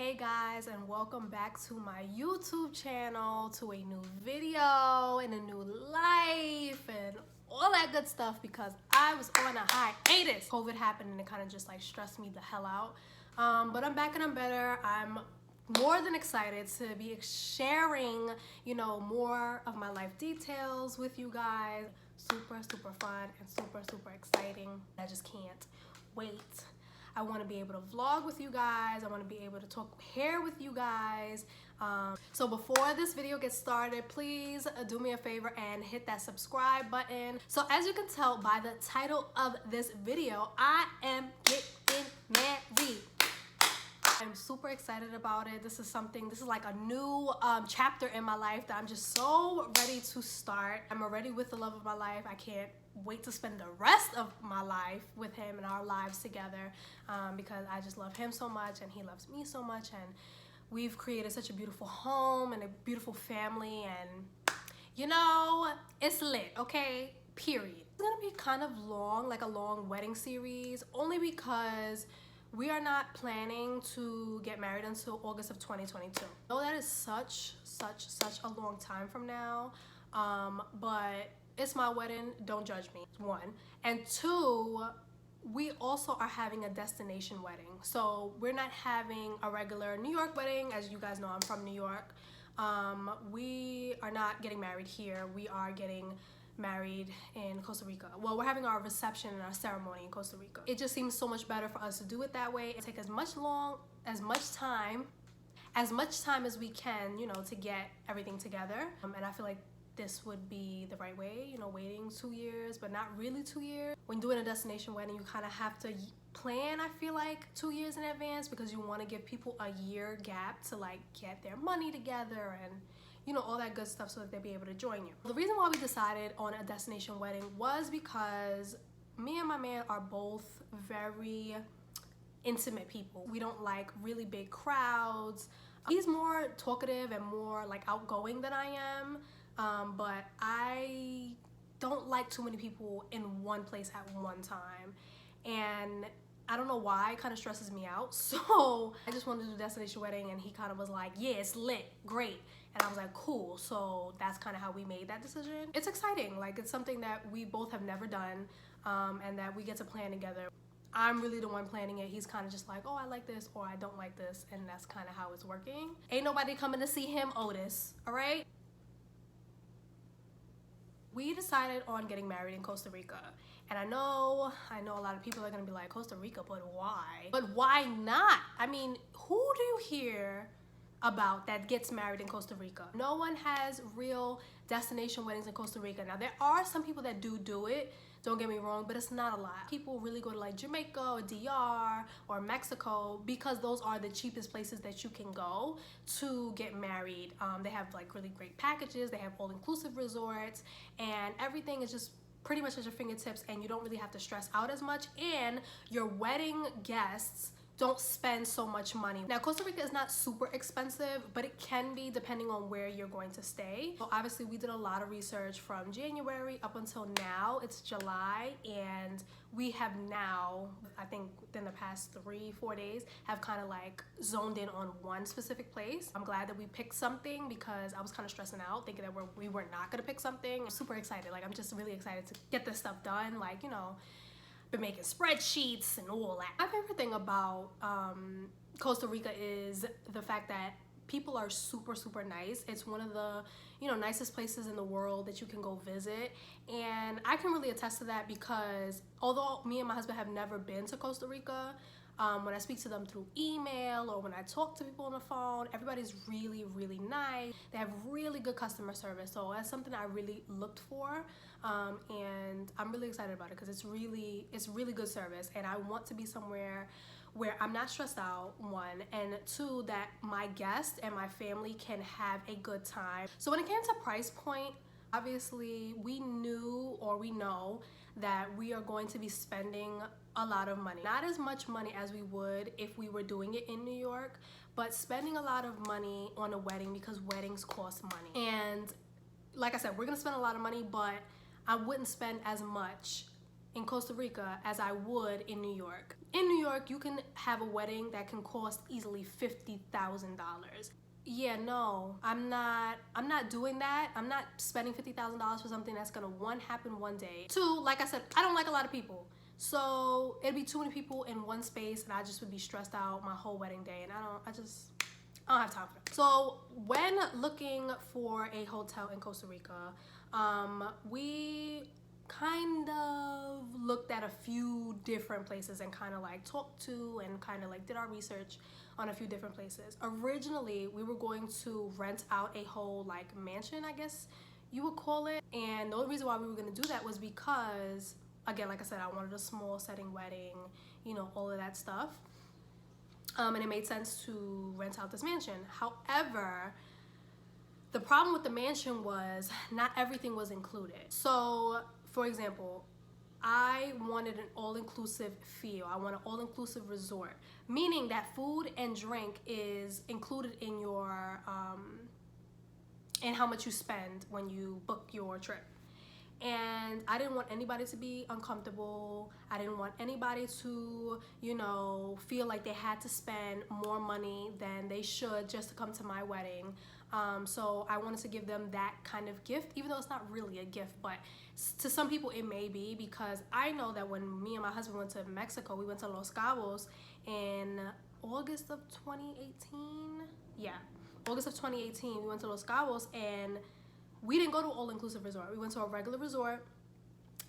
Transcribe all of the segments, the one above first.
Hey guys, and welcome back to my YouTube channel, to a new video and a new life and all that good stuff, because I was on a hiatus. COVID happened and it kind of just like stressed me the hell out. But I'm back and I'm better. I'm more than excited to be sharing, more of my life details with you guys. Super fun and super exciting. I just can't wait. I want to be able to vlog with you guys. I want to be able to talk hair with you guys. So before this video gets started, please do me a favor and hit that subscribe button. So as you can tell by the title of this video, I am getting married. I'm super excited about it. This is like a new chapter in my life that I'm just so ready to start. I'm already with the love of my life. I can't wait to spend the rest of my life with him and our lives together, because I just love him so much and he loves me so much, and we've created such a beautiful home and a beautiful family, and it's lit, okay? Period. It's gonna be kind of long, like a long wedding series, only because we are not planning to get married until August of 2022. I know that is such a long time from now, but it's my wedding, don't judge me, one. And two, we also are having a destination wedding. So we're not having a regular New York wedding. As you guys know, I'm from New York. We are not getting married here. We are getting married in Costa Rica. Well, we're having our reception and our ceremony in Costa Rica. It just seems so much better for us to do it that way. It takes as much time as we can, to get everything together. And I feel like this would be the right way, waiting 2 years, but not really 2 years. When doing a destination wedding, you kind of have to plan, I feel like, 2 years in advance, because you want to give people a year gap to like get their money together and all that good stuff, so that they'll be able to join you. The reason why we decided on a destination wedding was because me and my man are both very intimate people. We don't like really big crowds. He's more talkative and more like outgoing than I am, but I don't like too many people in one place at one time, and I don't know why, it kind of stresses me out. So I just wanted to do a destination wedding, and he kind of was like, yeah, it's lit, great. And I was like, cool. So that's kind of how we made that decision. It's exciting. Like, it's something that we both have never done, and that we get to plan together. I'm really the one planning it. He's kind of just like, oh, I like this, or I don't like this. And that's kind of how it's working. Ain't nobody coming to see him, Otis, all right? We decided on getting married in Costa Rica. And I know a lot of people are gonna be like, Costa Rica, but why? But why not? I mean, who do you hear about that gets married in Costa Rica? No one has real destination weddings in Costa Rica. Now, there are some people that do it, don't get me wrong, but it's not a lot. People really go to like Jamaica or DR or Mexico, because those are the cheapest places that you can go to get married. They have like really great packages, they have all-inclusive resorts, and everything is just pretty much at your fingertips, and you don't really have to stress out as much, and your wedding guests don't spend so much money. Now, Costa Rica is not super expensive, but it can be depending on where you're going to stay. So obviously we did a lot of research from January up until now. It's July, and we have now, I think within the past 3-4 days, have kind of like zoned in on one specific place. I'm glad that we picked something, because I was kind of stressing out thinking that we were not gonna pick something. I'm super excited. Like, I'm just really excited to get this stuff done. Like, been making spreadsheets and all that. My favorite thing about Costa Rica is the fact that people are super nice. It's one of the nicest places in the world that you can go visit, and I can really attest to that, because although me and my husband have never been to Costa Rica, when I speak to them through email or when I talk to people on the phone, everybody's really nice. They have really good customer service, so that's something I really looked for, and I'm really excited about it, because it's really good service, and I want to be somewhere where I'm not stressed out, one, and two, that my guests and my family can have a good time. So when it came to price point, obviously we know that we are going to be spending a lot of money. Not as much money as we would if we were doing it in New York, but spending a lot of money on a wedding, because weddings cost money. And like I said, we're gonna spend a lot of money, but I wouldn't spend as much in Costa Rica as I would in New York. In New York, you can have a wedding that can cost easily $50,000. Yeah, no, I'm not doing that. I'm not spending $50,000 for something that's gonna, one, happen one day. Two, like I said, I don't like a lot of people. So it'd be too many people in one space and I just would be stressed out my whole wedding day, and I don't have time for that. So when looking for a hotel in Costa Rica, we kind of looked at a few different places and kind of like talked to and kind of like did our research on a few different places. Originally, we were going to rent out a whole like mansion, I guess you would call it. And the only reason why we were going to do that was because, again, like I said, I wanted a small setting wedding, you know, all of that stuff. And it made sense to rent out this mansion. However, the problem with the mansion was not everything was included. So, for example, I wanted an all-inclusive feel. I want an all-inclusive resort, meaning that food and drink is included in your in how much you spend when you book your trip. And I didn't want anybody to be uncomfortable. I didn't want anybody to, you know, feel like they had to spend more money than they should just to come to my wedding. So I wanted to give them that kind of gift, even though it's not really a gift, but to some people it may be, because I know that when me and my husband went to Mexico, we went to Los Cabos in August of 2018. Yeah, August of 2018, we went to Los Cabos, and we didn't go to an all-inclusive resort. We went to a regular resort,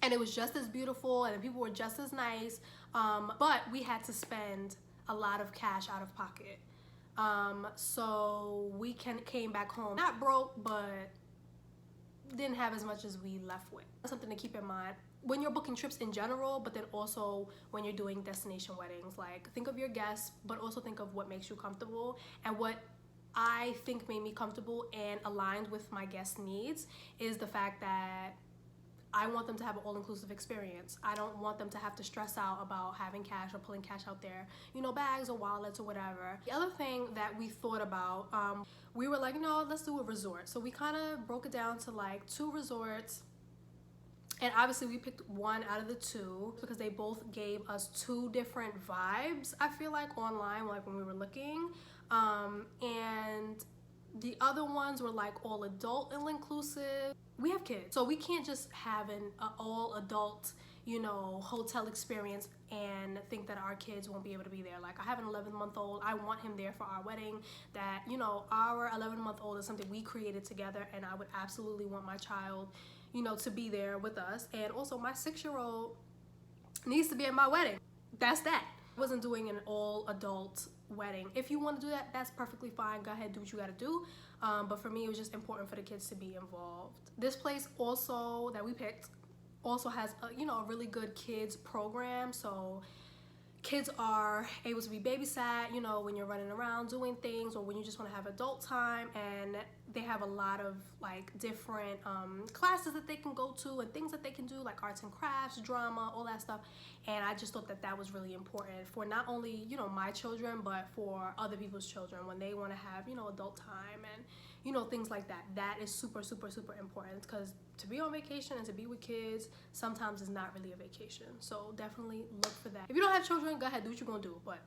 and it was just as beautiful, and the people were just as nice, but we had to spend a lot of cash out of pocket. So we came back home not broke, but didn't have as much as we left with. That's something to keep in mind when you're booking trips in general, but then also when you're doing destination weddings. Like, think of your guests, but also think of what makes you comfortable. And what I think made me comfortable and aligned with my guest needs is the fact that I want them to have an all-inclusive experience. I don't want them to have to stress out about having cash or pulling cash out their, you know, bags or wallets or whatever. The other thing that we thought about, we were like, no, let's do a resort. So we kind of broke it down to like 2 resorts. And obviously we picked one out of the 2 because they both gave us 2 different vibes, I feel like, online, like when we were looking. And the other ones were like all adult and inclusive. We have kids, so we can't just have an all adult, you know, hotel experience and think that our kids won't be able to be there. Like, I have an 11-month-old. I want him there for our wedding. That, you know, our 11-month-old is something we created together, and I would absolutely want my child, you know, to be there with us. And also my 6-year-old needs to be at my wedding. That's that. I wasn't doing an all adult wedding. If you want to do that, that's perfectly fine. Go ahead, do what you got to do. But for me, it was just important for the kids to be involved. This place also that we picked also has a, you know, a really good kids program. So kids are able to be babysat, you know, when you're running around doing things, or when you just want to have adult time. And they have a lot of like different classes that they can go to and things that they can do, like arts and crafts, drama, all that stuff. And I just thought that that was really important for not only, you know, my children, but for other people's children when they want to have, you know, adult time and, you know, things like that. That is super, super, super important, because to be on vacation and to be with kids sometimes is not really a vacation. So definitely look for that. If you don't have children, go ahead, do what you're gonna do. But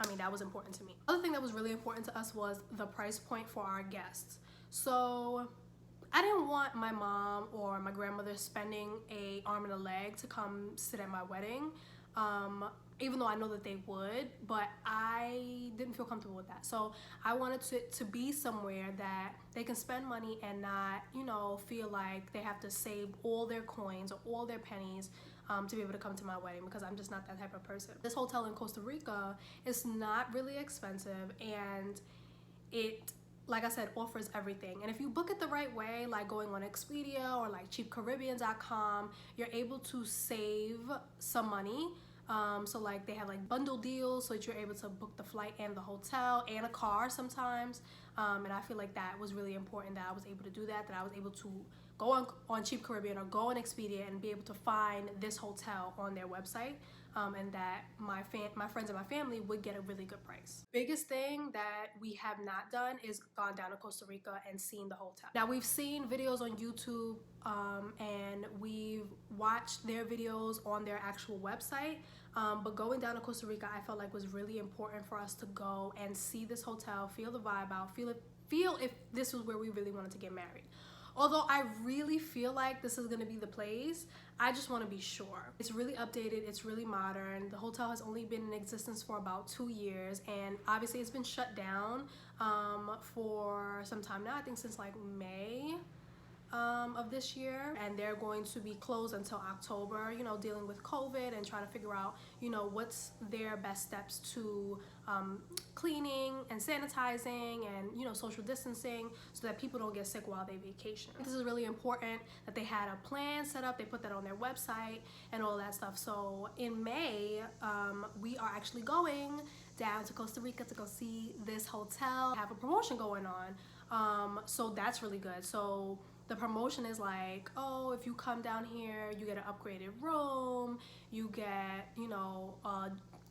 I mean, that was important to me. Other thing that was really important to us was the price point for our guests. So I didn't want my mom or my grandmother spending an arm and a leg to come sit at my wedding, even though I know that they would, but I didn't feel comfortable with that. So I wanted to be somewhere that they can spend money and not, you know, feel like they have to save all their coins or all their pennies to be able to come to my wedding, because I'm just not that type of person. This hotel in Costa Rica is not really expensive, and it, like I said, offers everything. And if you book it the right way, like going on Expedia or like cheapcaribbean.com, you're able to save some money. So like they have like bundle deals, so that you're able to book the flight and the hotel and a car sometimes. And I feel like that was really important, that I was able to do that I was able to go on Cheap Caribbean or go on Expedia and be able to find this hotel on their website. and that my friends and my family would get a really good price. Biggest thing that we have not done is gone down to Costa Rica and seen the hotel. Now we've seen videos on YouTube and we've watched their videos on their actual website, but going down to Costa Rica I felt like was really important for us to go and see this hotel, feel the vibe out, feel if this was where we really wanted to get married. Although I really feel like this is gonna be the place, I just wanna be sure. It's really updated, it's really modern. The hotel has only been in existence for about 2 years, and obviously it's been shut down for some time now, I think since like May of this year, and they're going to be closed until October, you know, dealing with COVID and trying to figure out, you know, what's their best steps to cleaning and sanitizing and, you know, social distancing so that people don't get sick while they vacation. This is really important that they had a plan set up, they put that on their website and all that stuff. So in May, we are actually going down to Costa Rica to go see this hotel, have a promotion going on. So that's really good. So the promotion is like, oh, if you come down here, you get an upgraded room, you get, you know,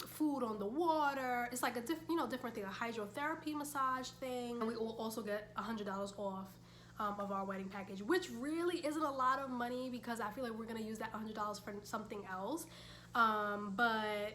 food on the water. It's like a different thing, a hydrotherapy massage thing. And we will also get $100 off of our wedding package, which really isn't a lot of money because I feel like we're gonna use that $100 for something else. But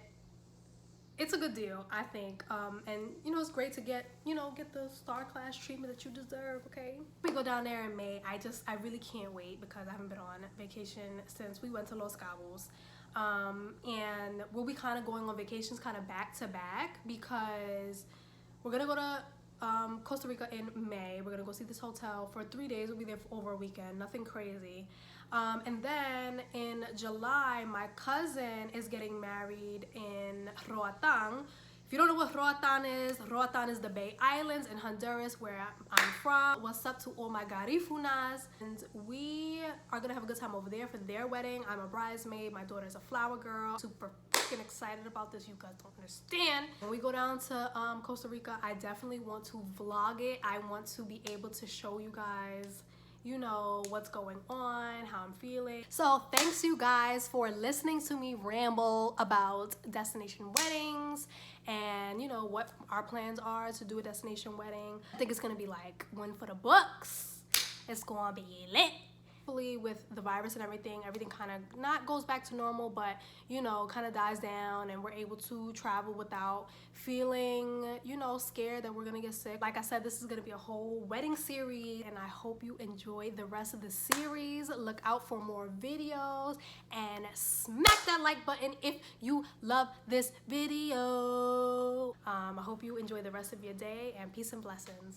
it's a good deal, I think, and you know, it's great to get the star class treatment that you deserve. Okay, we go down there in May. I really can't wait because I haven't been on vacation since we went to Los Cabos, and we'll be kind of going on vacations kind of back to back because we're gonna go to Costa Rica in May. We're gonna go see this hotel for 3 days. We'll be there for over a weekend, nothing crazy. And then in July, my cousin is getting married in Roatan. If you don't know what Roatan is the Bay Islands in Honduras, where I'm from. What's up to all my garifunas? And we are gonna have a good time over there for their wedding. I'm a bridesmaid, my daughter's a flower girl. Super freaking excited about this, you guys don't understand. When we go down to Costa Rica, I definitely want to vlog it. I want to be able to show you guys, you know, what's going on, how I'm feeling. So thanks you guys for listening to me ramble about destination weddings and, you know, what our plans are to do a destination wedding. I think it's gonna be like one for the books. It's gonna be lit. Hopefully with the virus and everything kind of not goes back to normal, but, you know, kind of dies down and we're able to travel without feeling, you know, scared that we're gonna get sick. Like I said, this is gonna be a whole wedding series, and I hope you enjoy the rest of the series. Look out for more videos and smack that like button if you love this video. I hope you enjoy the rest of your day, and peace and blessings.